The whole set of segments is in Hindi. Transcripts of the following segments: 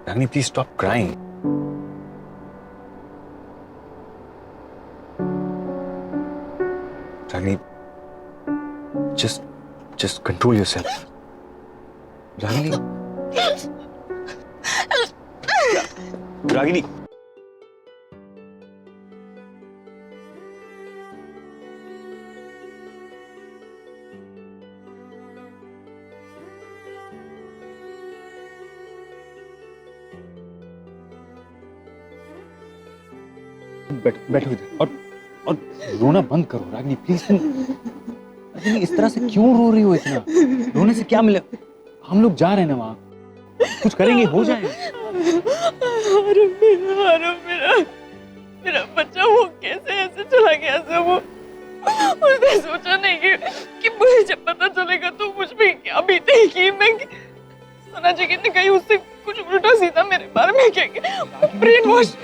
Ragini please stop crying. Ragini just control yourself. Ragini Ragini बैठो इधर और रोना बंद करो। रागिनी प्लीज तुम रागिनी इस तरह से क्यों रो रही हो? इतना रोने से क्या मिले? हम लोग जा रहे हैं ना वहाँ, कुछ करेंगे, हो जाएगा। मेरा बच्चा वो कैसे ऐसे चला गया सब? वो उसने सोचा नहीं कि मुझे जब पता चलेगा तो मुझ पे क्या बीतेगी। मैं सुना जी कि कहीं उससे कुछ उल्टा सीधा मेरे बारे में क्या ब्रेन वॉश।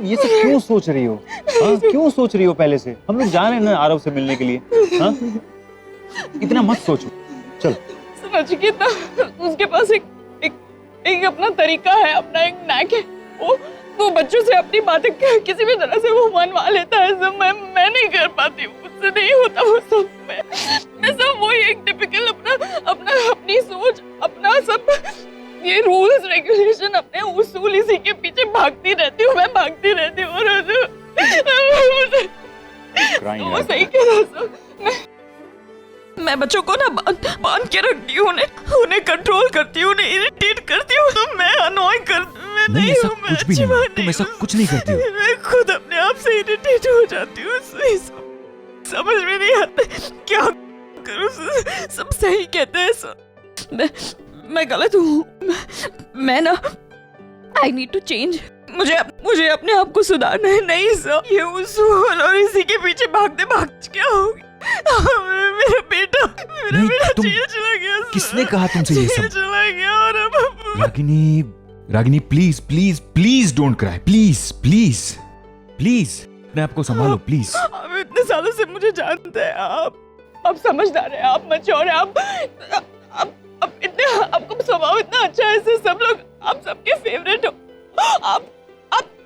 ये सब क्यों सोच रही हो? हाँ क्यों सोच रही हो? पहले से हम लोग जा रहे हैं ना आरव से मिलने के लिए। हाँ इतना मत सोचो, चलो। सुना जी कि उसके पास एक अपना तरीका है, अपना एक नैक है। वो बच्चों से अपनी बातें किसी भी तरह से वो मनवा लेता है। सब मैं नहीं कर पाती हूँ, मुझसे नहीं होता वो सब। मैं सब वही एक टिपिकल अपनी सोच, अपना सब ये रूल्स रेगुलेशन, अपने उसूल, इसी के पीछे भागती रहती हूँ। मैं भागती रहती हूँ और वो सही कह रहा है। मैं बच्चों को ना बांध के रखती हूँ, उन्हें कंट्रोल करती हूँ, उन्हें इरिटेट करती हूँ। तो मैं अनॉय मैं नहीं ऐसा हूँ, मैं कुछ भी नहीं, तुम ऐसा कुछ नहीं करती हो। मैं खुद अपने आप से इरिटेट हो जाती हूँ। समझ में नहीं आता क्या करूँ। सब सही कहते हैं, मैं गलत हूँ। मैं ना आई नीड टू चेंज। मुझे अपने आप को सुधारना है। नहीं सर, ये उसूल और इसी के पीछे भागते क्या होगी? मेरा बेटा जेल चला गया। किसने कहा तुमसे ये सब? चला गया और अब Ragini please please please don't cry, please please please अपने आप को संभालो प्लीज। आप इतने सालों से मुझे जानते हैं, आप समझदार हैं, आप मैच्योर हैं, आप इतने, आपका स्वभाव इतना अच्छा है, ऐसे सब लोग आप सबके फेवरेट हो।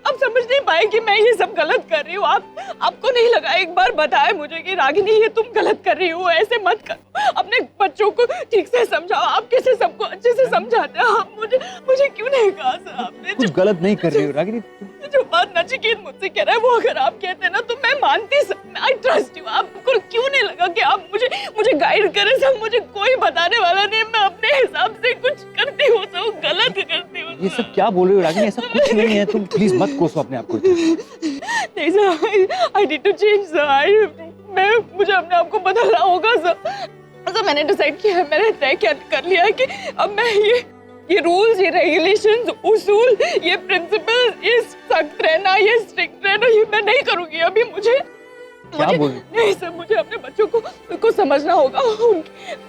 आप समझ नहीं पाए कि मैं ये सब गलत कर रही हूँ। आपको नहीं लगा एक बार बताए मुझे कि रागिनी ये तुम गलत कर रही हो, ऐसे मत कर। अपने बच्चों को ठीक से समझाओ। आप कैसे सबको अच्छे से समझाते हैं? आप मुझे क्यों नहीं कहा सर आपने? कुछ गलत नहीं कर रही हो रागिनी। जो बात नचिकेत मुझसे कह रहा है वो अगर आप कहते ना तो मैं मानती। I trust you. आपको क्यों नहीं लगा कि आप मुझे गाइड करें? सब मुझे कोई बताने वाला नहीं, मैं अपने हिसाब से कुछ करती हूँ, सब गलत करती हूँ। ये सब क्या बोल रही हो रागिनी? ऐसा कुछ नहीं है, तुम प्लीज मत कोसो अपने आप को। नहीं sir, I need to change sir. मुझे अपने आप को बदलना होगा सर। मैंने डिसाइड किया है, मैंने तय कर लिया है कि अब मैं ये रूल्स, ये रेगुलेशंस, उसूल, ये प्रिंसिपल्स, ये सख्त रहना, ये स्ट्रिक्ट रहना, ये मैं नहीं करूंगी। अभी मुझे नहीं सर, मुझे अपने बच्चों को समझना होगा।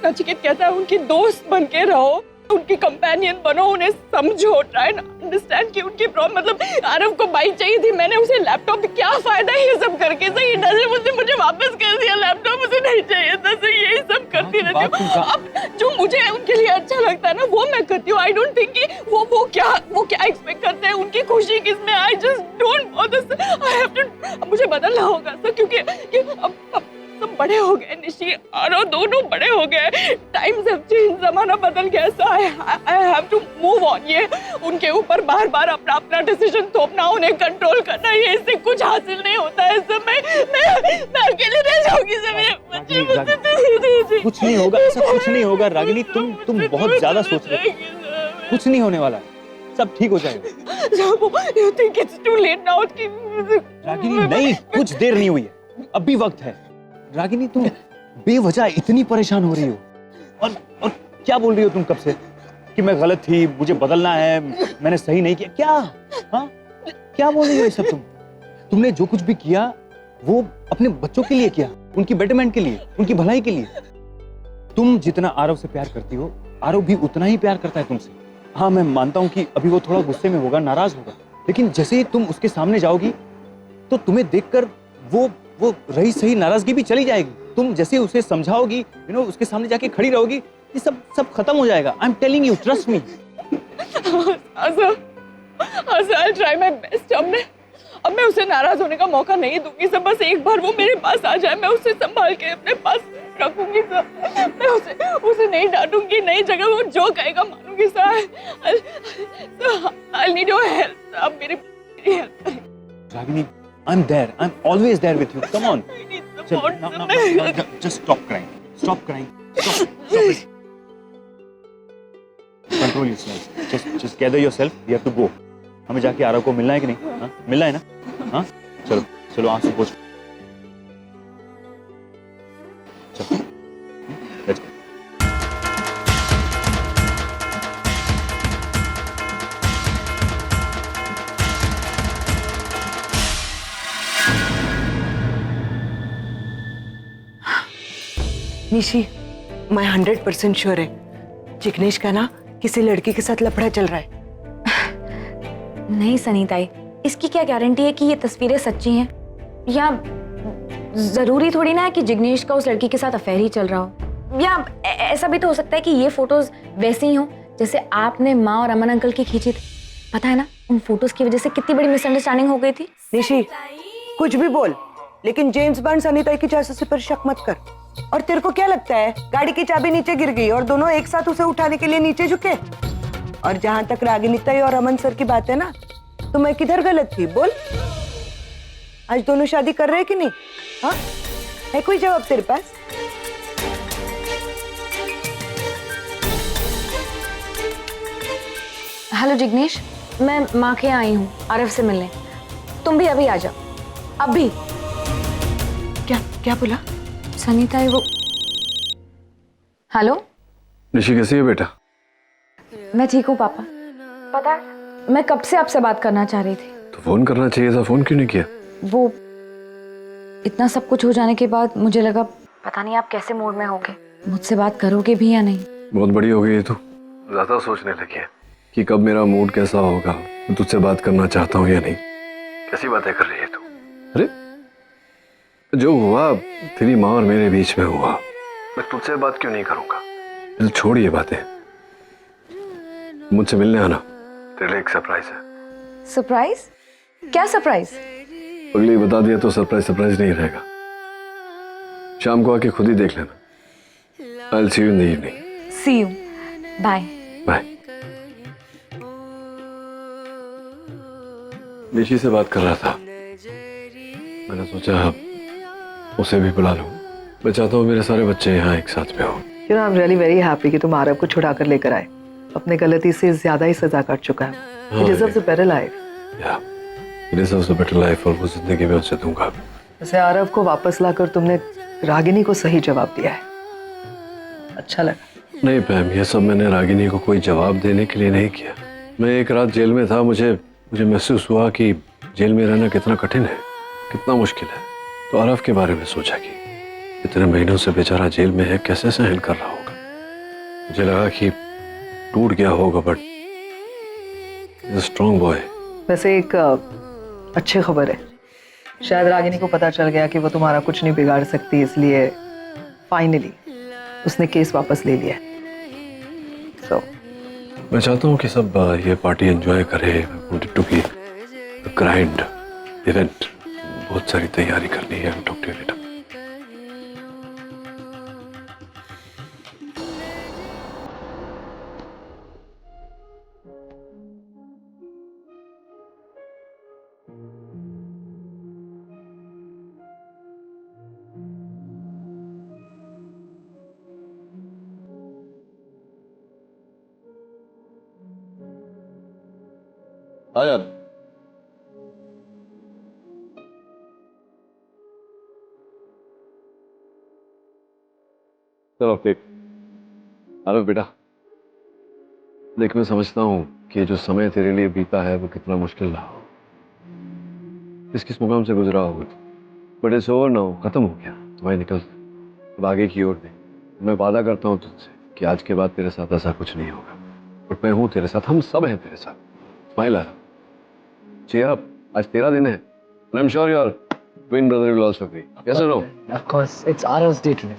नचिकेत कहता है उनकी दोस्त बन के रहो, उनकी कंपेनियन बनो, उन्हें समझो, ट्राई अंडरस्टैंड कि उनकी प्रॉब्लम। मतलब आरव को बाइक चाहिए थी, मैंने उसे लैपटॉप, क्या फायदा है ये सब करके? सही मुझे वापस कर दिया लैपटॉप, मुझे नहीं चाहिए था। सही यही सब करती रहती हूँ। अब जो मुझे उनके लिए अच्छा लगता है ना वो मैं करती हूँ। आई डोंट थिंक कि वो क्या एक्सपेक्ट करते हैं, उनकी खुशी किसमें? I just don't, I have to, मुझे बदलना होगा सर, क्योंकि अब सब बड़े हो गए। निशी और दोनों बड़े हो गए, टाइम से चेंज, जमाना बदल गया। So I have to move on. ये उनके ऊपर बार-बार अपना डिसीजन थोपना, उन्हें कंट्रोल करना, ये इससे कुछ हासिल नहीं होता है। सर मैं अकेले रह जाऊंगी सर। मेरे बच्चे कुछ नहीं होगा, ऐसा कुछ नहीं होगा रागिनी। तुम बहुत ज्यादा सोच रही हो, कुछ नहीं होने वाला, सब ठीक हो जाएगा। You think it's too late now? Ragini नहीं, कुछ देर नहीं हुई है, अभी वक्त है। रागिनी तुम बेवजह इतनी परेशान हो रही हो और क्या बोल रही हो तुम कब से कि मैं गलत थी, मुझे बदलना है, मैंने सही नहीं किया? क्या हाँ क्या बोल रही हो ये सब? तुमने जो कुछ भी किया वो अपने बच्चों के लिए किया, उनकी बेटरमेंट के लिए, उनकी भलाई के लिए। तुम जितना आरव से प्यार करती हो, आरव भी उतना ही प्यार करता है तुमसे। हाँ मैं मानता हूँ कि अभी वो थोड़ा गुस्से में होगा, नाराज होगा, लेकिन जैसे ही तुम उसके सामने जाओगी तो तुम्हें देखकर वो रही सही नाराजगी भी चली जाएगी। तुम जैसे उसे समझाओगी, उसके सामने जाके खड़ी रहोगी, ये सब खत्म हो जाएगा। I am telling you, trust me. I'll try my best। अब मैं उसे नाराज होने का मौका नहीं दूंगी सर। बस एक बार वो मेरे पास आ जाए, मैं उसे संभाल के अपने पास रखूंगी सर। मैं उसे नहीं डांटूंगी, नई जगह वो जो कहेगा मानूंगी sir. I'll need your help। आप मेरी हेल्प करें। Ragini, I'm there. I'm always there with you. Come on. I need Chal, support, now, sir। now, now, now, just stop crying. Stop crying. Stop it. Control yourself. Just gather yourself. We have to go. हमें जाके आरव को मिलना है कि नहीं? हाँ? मिलना है ना? हाँ? चलो आंसू पोंछ। चलो, let's go. निशी, मैं 100% श्योर है जिग्नेश का ना किसी लड़की के साथ लफड़ा चल रहा है। नहीं सनीताई, इसकी क्या गारंटी है कि ये तस्वीरें सच्ची हैं? या जरूरी थोड़ी ना है कि जिग्नेश का उस लड़की के साथ अफेयर ही चल रहा हो। या ऐसा भी तो हो सकता है कि ये फोटोज वैसे ही हो जैसे आपने माँ और अमन अंकल की खींची थी। पता है ना, उन फोटोज की वजह से कितनी बड़ी मिसअंडरस्टैंडिंग हो गई थी। निशी, कुछ भी बोल, लेकिन जेम्स बॉन्ड सनीताई की जासूसी पर शक मत कर। और तेरे को क्या लगता है गाड़ी की चाबी नीचे गिर गई और दोनों एक साथ उसे उठाने के लिए नीचे झुके? और जहां तक रागिनी ताई और अमन सर की बात है ना, तो मैं किधर गलत थी बोल? आज दोनों शादी कर रहे कि नहीं? हाँ, है कोई जवाब तेरे पास? हेलो जिग्नेश, मैं माँ के यहाँ आई हूँ आरव से मिलने। तुम भी अभी आ जाओ, अभी। क्या क्या बोला? सनीताई वो। हेलो निशी, कैसी है बेटा? मैं ठीक हूँ पापा। पता है, मैं कब से आपसे बात करना चाह रही थी। तो फोन करना चाहिए था, फोन क्यों नहीं किया? वो इतना सब कुछ हो जाने के बाद मुझे लगा पता नहीं आप कैसे मूड में होगे, मुझसे बात करोगे भी या नहीं। बहुत बड़ी हो गई है तू, ज्यादा सोचने लगी है कि कब मेरा मूड कैसा होगा, मैं तुझसे बात करना चाहता हूँ या नहीं। कैसी बातें कर रही है तू? अरे जो हुआ तेरी माँ और मेरे बीच में हुआ, मैं तुझसे बात क्यों नहीं करूंगा? चल छोड़ ये बातें, मुझसे मिलने आना, तेरे लिए एक सरप्राइज है। सरप्राइज? क्या सरप्राइज? अगले ही बता दिया तो सरप्राइज नहीं रहेगा। शाम को आके खुद ही देख लेना। I'll see you in the evening. See you, bye. Bye. Nishi से बात कर रहा था, मैंने सोचा उसे भी बुला लूं। मैं चाहता हूँ मेरे सारे बच्चे यहाँ एक साथ में हो। You know, I'm really very happy कि तुम आरव को छुड़ा कर लेकर आए। अपने गलती से ज्यादा ही सजा काट चुका है। He deserves a better life। Yeah, he deserves a better life और वो जिंदगी में उसे दूंगा। वैसे आरव को वापस लाकर तुमने रागिनी को सही जवाब दिया है, अच्छा लगा। नहीं पैम, ये सब मैंने रागिनी को कोई जवाब देने के लिए नहीं किया। मैं एक रात जेल में था, मुझे महसूस हुआ कि जेल में रहना कितना कठिन है, कितना मुश्किल है। तो आरव के बारे में सोचा कि इतने महीनों से बेचारा जेल में है, कैसे सहन कर रहा होगा। मुझे लगा कि टूट गया होगा, बट स्ट्रॉन्ग बॉय। वैसे एक अच्छी खबर है, शायद रागिनी को पता चल गया कि वो तुम्हारा कुछ नहीं बिगाड़ सकती, इसलिए फाइनली उसने केस वापस ले लिया। So, मैं चाहता हूँ कि सब ये पार्टी एंजॉय करें। टू बी ग्रैंड इवेंट, बहुत सारी तैयारी करनी है। Talk to you later. आ यार, चलो ठीक। अरे बेटा देख, मैं समझता हूँ कि जो समय तेरे लिए बीता है वो कितना मुश्किल रहा हो, किस किस मुकाम से गुजरा होगा, बट इट्स ओवर नाउ, खत्म हो गया। तुम्हारी निकल अब आगे की ओर देख। मैं वादा करता हूँ तुझसे कि आज के बाद तेरे साथ ऐसा कुछ नहीं होगा, बट मैं हूँ तेरे साथ, हम सब हैं तेरे साथ। स्माइल आ रहा, cheer up, आज तेरा दिन है। And I'm sure your twin brother will also agree. Yes or no? Of course, it's Arav's day today.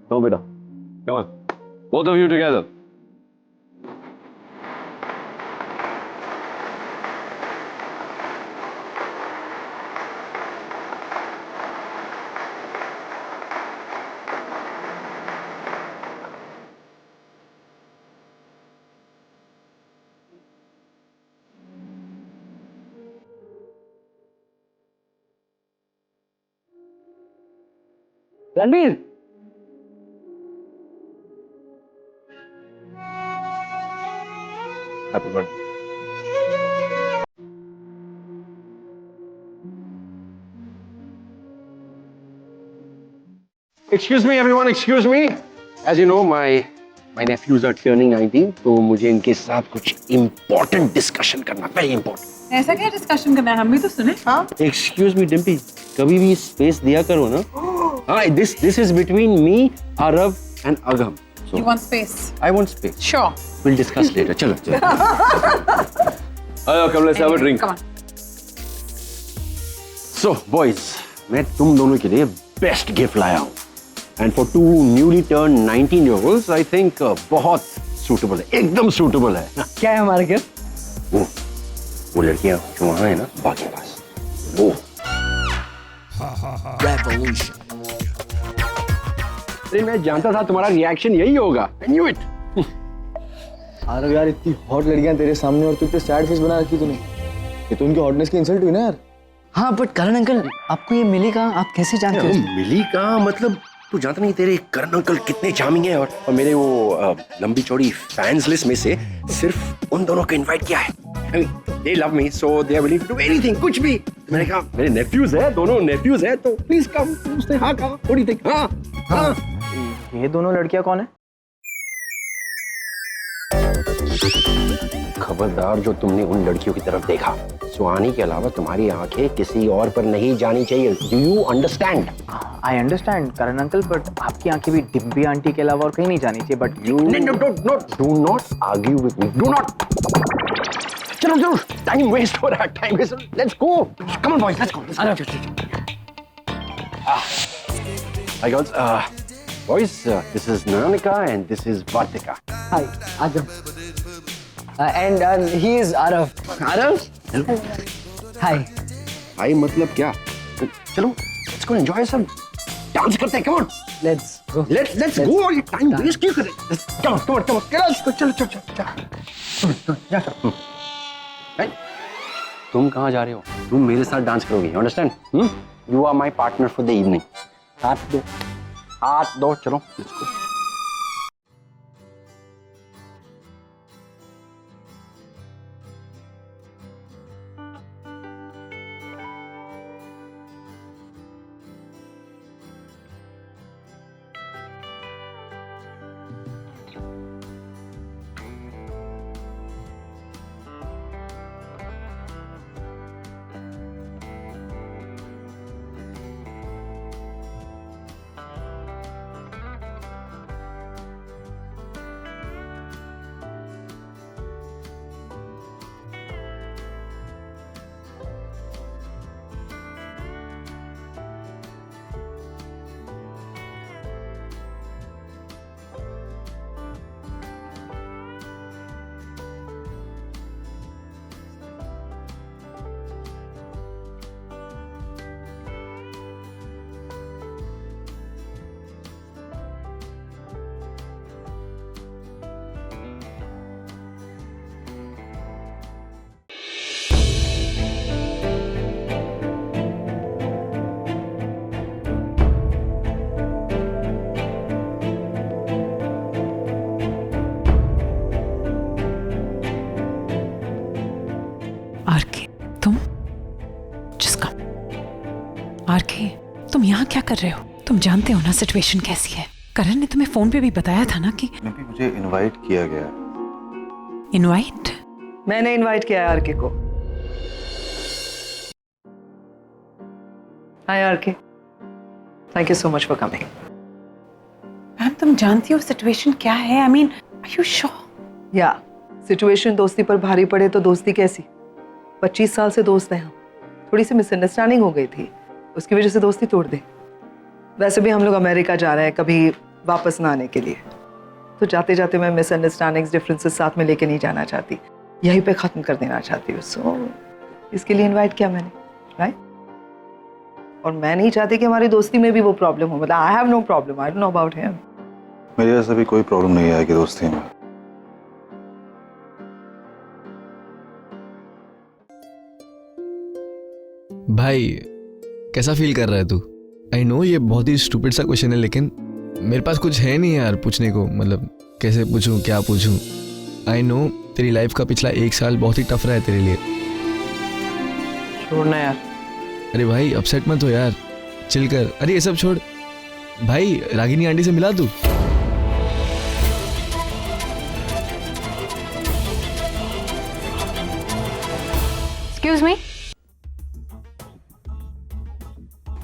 Come on, beta. Come on. Both of you together. Ranbir Happy birthday. Excuse me, everyone. Excuse me. As you know, my nephews are turning 19, तो मुझे इनके साथ कुछ important discussion करना, very important. ऐसा क्या डिस्कशन करना है, हम भी तो सुने। हाँ Excuse me, Dimpy. कभी भी space दिया करो ना. हाँ, this is between me, Arav, and Agam. So You want space? I want space. Sure. We'll discuss later. चलो. Come, let's have a drink. Come on. So, boys, मैं तुम दोनों के लिए best gift लाया हूँ. And for two newly turned 19-year-olds, I think बहुत suitable है, एकदम suitable है. क्या है हमारे गिफ्ट? वो लड़कियाँ जो वहाँ है ना, बाकी पास. वो. अरे मैं जानता था तुम्हारा रिएक्शन यही होगा. I knew it. अरे यार इतनी हॉट लड़कियां तेरे सामने और तू इतने सैड फेस बना रखी तूने. ये तो उनकी हॉटनेस की इंसल्ट हुई ना यार. हाँ बट करण अंकल आपको ये मिली कहाँ? आप कैसे जानते अरे हो? मिली कहाँ मतलब तू जानता नहीं तेरे करण अंकल कितने चार्मिंग हैं और मेरे वो लंबी चौड़ी फैंस लिस्ट में से सिर्फ उन दोनों को इनवाइट किया है. I mean, they love me, so they are willing to do anything, कुछ भी. मैंने कहा मेरे नेफ्यूज है, दोनों नेफ्यूज है, तो प्लीज कम. उसने हाँ कहा. What do you think? हाँ. ये दोनों लड़कियां कौन है? खबरदार जो तुमने उन लड़कियों की तरफ देखा, सुहानी के अलावा तुम्हारी आंखें किसी और पर नहीं जानी चाहिए. Do you understand? I understand Karan uncle but आपकी आंखें भी डिम्पी आंटी के अलावा और कहीं नहीं जानी चाहिए. But you No, do not argue with me. Do not. चलो टाइम वेस्ट हो रहा है. Time waste. Let's go. Come on boys, let's go. Hi girls. Boys, this is Nanika and this is Vartika. Hi Adam and he is Aarav. Arav? Hi. Hi मतलब क्या? चलो let's go enjoy some. Dance करते हैं. Come on. Let's go. Let's go. ये टाइम वेस्ट क्यों कर रहे हैं? Come on. चलो. Right? तुम कहाँ जा रहे हो? तुम मेरे साथ डांस करोगे. You understand? You are my partner for the evening. हाथ दो. चलो. Let's go. आरके तुम जिसका आरके तुम यहाँ क्या कर रहे हो? तुम जानते हो ना सिचुएशन कैसी है. करण ने तुम्हें फोन पे भी बताया था ना कि मुझे इनवाइट किया गया. इनवाइट? मैंने इनवाइट किया है आरके को. Hi RK, thank you so much for coming. Ma'am तुम जानती हो सिचुएशन क्या है? I mean are you sure? या सिचुएशन दोस्ती पर भारी पड़े तो दोस्ती कैसी. 25 साल से दोस्त हैं हम. थोड़ी सी मिसअंडरस्टैंडिंग हो गई थी, उसकी वजह से दोस्ती तोड़ दी. वैसे भी हम लोग अमेरिका जा रहे हैं, कभी वापस ना आने के लिए। तो जाते जाते मैं मिसअंडरस्टैंडिंग्स डिफरेंसेस साथ में लेके नहीं जाना चाहती, यहीं पे खत्म कर देना चाहती हूँ। सो इसके लिए इनवाइट किया मैंने, राइट? और मैं नहीं चाहती कि हमारी दोस्ती में भी वो प्रॉब्लम हो। मतलब I have no problem, I don't know about him. मेरी वजह से भी कोई प्रॉब्लम नहीं आएगी दोस्ती में। भाई कैसा फील कर रहा है तू? आई नो ये बहुत ही स्टूपिड सा क्वेश्चन है, लेकिन मेरे पास कुछ है नहीं यार पूछने को। मतलब कैसे पूछूं, क्या पूछूं? आई नो तेरी लाइफ का पिछला 1 साल बहुत ही टफ रहा है तेरे लिए। छोड़ना यार। अरे भाई अपसेट मत हो यार, चिल कर। अरे ये सब छोड़ भाई, रागिनी आंटी से मिला तू? एक्सक्यूज मी,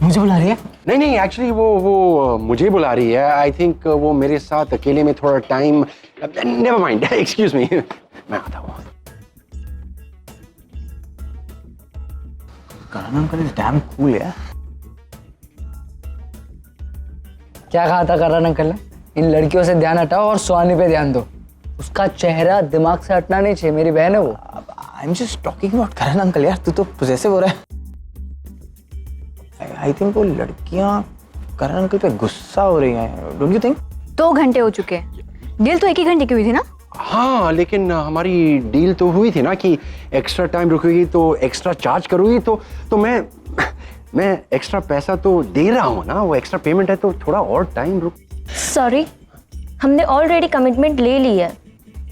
मुझे बुला रही है? नहीं नहीं, एक्चुअली वो मुझे बुला रही है। आई थिंक वो मेरे साथ अकेले में थोड़ा time. Never mind, excuse me, मैं आता हूँ। करण अंकल इज डैम कूल यार। क्या कहा था करण अंकल ने? इन लड़कियों से ध्यान हटाओ और सुहानी पे ध्यान दो। उसका चेहरा दिमाग से हटना नहीं चाहिए, मेरी बहन है वो। I am just talking about Karan uncle यार, तू तो पॉसेसिव हो रहा है। आई थिंक वो लड़कियां करण अंकल पे गुस्सा हो रही हैं, डोंट यू थिंक? 2 घंटे हो चुके हैं, डील तो 1 ही घंटे की हुई थी ना? हाँ, लेकिन हमारी डील तो हुई थी ना कि एक्स्ट्रा टाइम रुकेगी तो एक्स्ट्रा चार्ज करूंगी। तो मैं एक्स्ट्रा पैसा तो दे रहा हूँ ना, वो एक्स्ट्रा पेमेंट है, तो थोड़ा और टाइम रुक। सॉरी, हमने ऑलरेडी कमिटमेंट ले ली है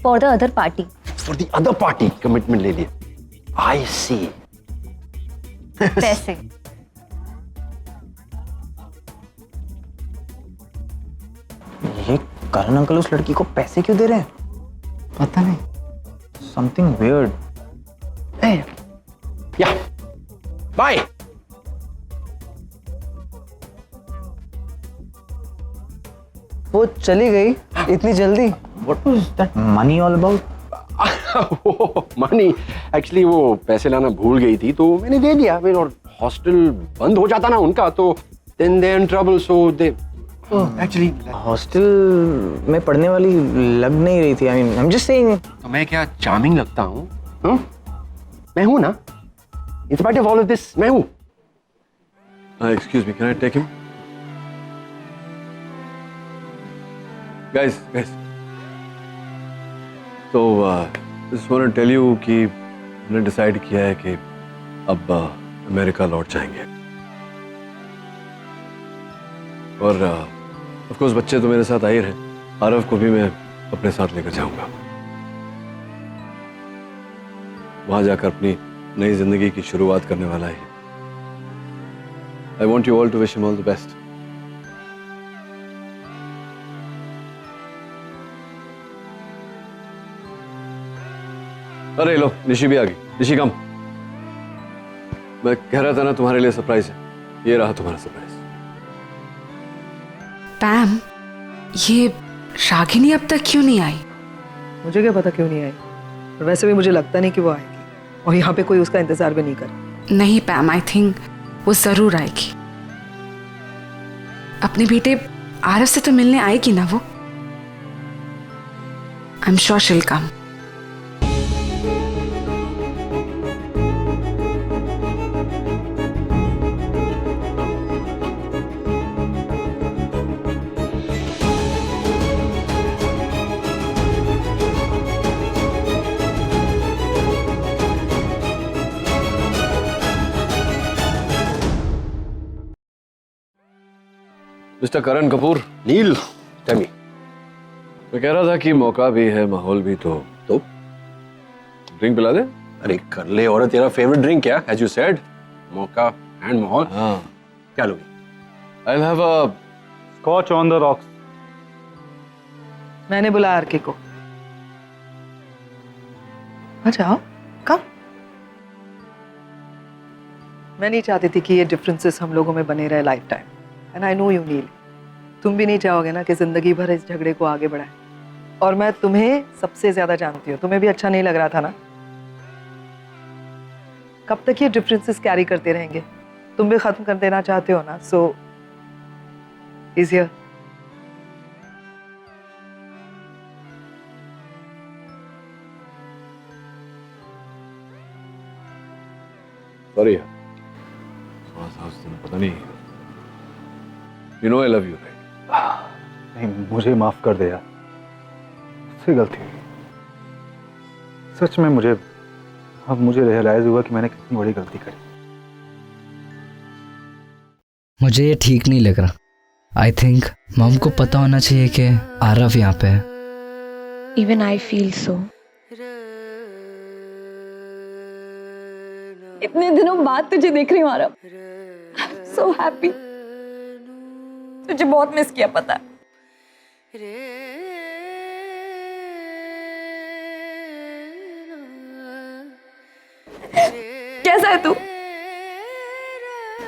for the other party. For the other party commitment ले लिया। आई सी। पैसे ये करण अंकल उस लड़की को पैसे क्यों दे रहे हैं? पता नहीं, समथिंग वियर्ड। या बाय। वो चली गई इतनी जल्दी? What was that money all about? वो मनी, एक्चुअली वो पैसे लाना भूल गई थी तो मैंने दे दिया। फिर और हॉस्टल बंद हो जाता ना उनका, तो then they in trouble, so they actually. Hostel में पढ़ने वाली लग नहीं रही थी। I mean I am just saying. तो मैं क्या चार्मिंग लगता हूँ? मैं हूँ ना, in spite of all of this मैं हूँ। Excuse me, can I take him? Guys तो just want to tell you कि हमने डिसाइड किया है कि अब अमेरिका लौट जाएंगे। और ऑफ कोर्स बच्चे तो मेरे साथ आ ही रहे, आरव को भी मैं अपने साथ लेकर जाऊंगा। वहां जाकर अपनी नई जिंदगी की शुरुआत करने वाला है। I want you all to wish him all the best. अरे लो, निशी भी आ गई। निशी कम। मैं कह रहा था ना तुम्हारे लिए सरप्राइज है, ये रहा तुम्हारा सरप्राइज। पैम, ये रागिनी अब तक क्यों नहीं आई? मुझे क्या पता क्यों नहीं आई, और वैसे भी मुझे लगता नहीं कि वो आएगी, और यहाँ पे कोई उसका इंतजार भी नहीं करे। नहीं पैम, आई थिंक वो जरूर आएगी। अपने बेटे आरव से तो मिलने आएगी ना वो। I am sure she will come. Mister Karan Kapoor. Neel, tell me. मैं कह रहा था कि मौका भी है, माहौल भी, तो ड्रिंक पिला दे। अरे कर ले, और तेरा फेवरेट ड्रिंक क्या? एज यू सेड, मौका एंड माहौल। हाँ, क्या लोगे? I will have a scotch on the rocks. मैंने बुलाया आरके को। अच्छा, कब? मैं नहीं चाहती थी कि ये डिफरेंसेस हम लोगों में बने रहे lifetime, and I know you Neel. तुम भी नहीं चाहोगे ना कि जिंदगी भर इस झगड़े को आगे बढ़ाए, और मैं तुम्हें सबसे ज्यादा जानती हूँ, तुम्हें भी अच्छा नहीं लग रहा था ना। कब तक ये डिफरेंसेस कैरी करते रहेंगे? तुम भी खत्म कर देना चाहते हो ना, सो इज हियर। सॉरी यार, थोड़ा सा उस दिन पता नहीं, you know I love you right? नहीं, मुझे माफ कर दे यार, मुझसे गलती हुई। सच में अब मुझे रियलाइज हुआ कि मैंने कितनी बड़ी गलती करी। मुझे ये ठीक नहीं लग रहा। आई थिंक मॉम को पता होना चाहिए कि आरव यहाँ पे है। Even I feel so. इतने दिनों बाद तुझे देख रही हूँ आरव। So happy. तुझे बहुत मिस किया पता है। कैसा है तू?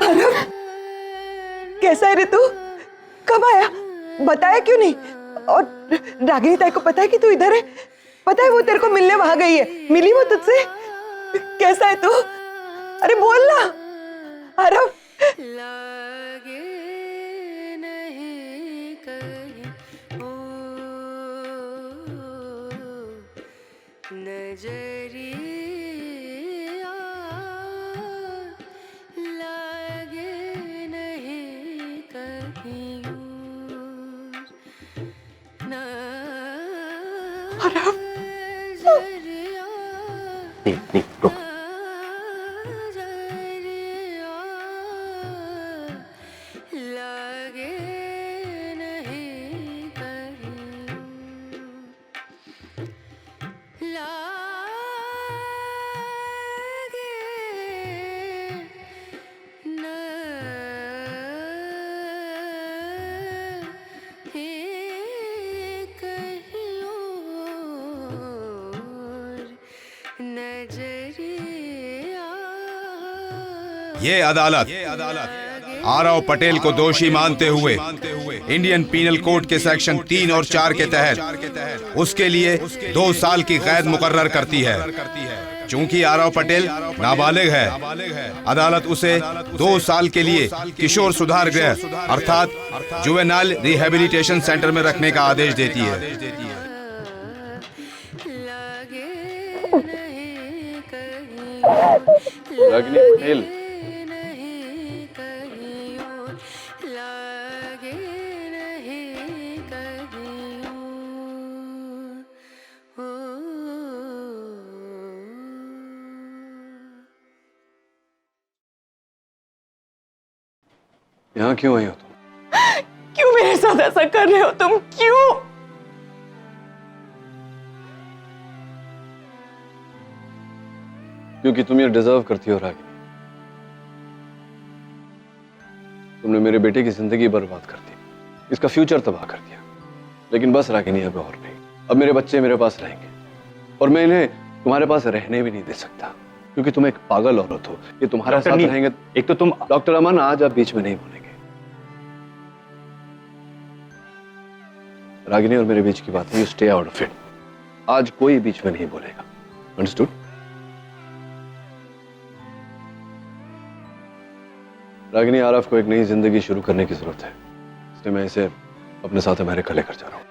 आरव, कैसा है रे तू? कब आया? बताया क्यों नहीं? और रागिनी ताई को पता है कि तू इधर है? पता है वो तेरे को मिलने वहां गई है? मिली वो तुझसे? कैसा है तू? अरे बोल ना आरव। नहीं रुक। ये अदालत आरव पटेल को दोषी मानते हुए इंडियन पीनल कोड के सेक्शन 3 और 4 के तहत उसके लिए 2 साल की कैद मुकर्रर करती है। चूंकि आरव पटेल नाबालिग है, अदालत उसे 2 साल के लिए किशोर सुधार गृह अर्थात जुवेनाइल रिहेबिलिटेशन सेंटर में रखने का आदेश देती है। रागिनी पटेल, यहाँ क्यों आई हो तुम? क्यों मेरे साथ ऐसा कर रहे हो तुम? क्यों? क्योंकि तुम ये डिजर्व करती हो रागिनी। तुमने मेरे बेटे की जिंदगी बर्बाद कर दी, इसका फ्यूचर तबाह कर दिया। लेकिन बस रागिनी, अब और नहीं। अब मेरे बच्चे मेरे पास रहेंगे और मैं इन्हें तुम्हारे पास रहने भी नहीं दे सकता, क्योंकि तुम एक पागल औरत हो। ये तुम्हारे साथ रहेंगे। एक तो तुम डॉक्टर अमन, आज आप बीच में नहीं बोलेंगे। रागिनी और मेरे बीच की बात है, you stay out of it. आज कोई बीच में नहीं बोलेगा, अंडरस्टूड? रागिनी, आरव को एक नई जिंदगी शुरू करने की जरूरत है, इसलिए मैं इसे अपने साथ अमेरिका लेकर जा रहा हूं।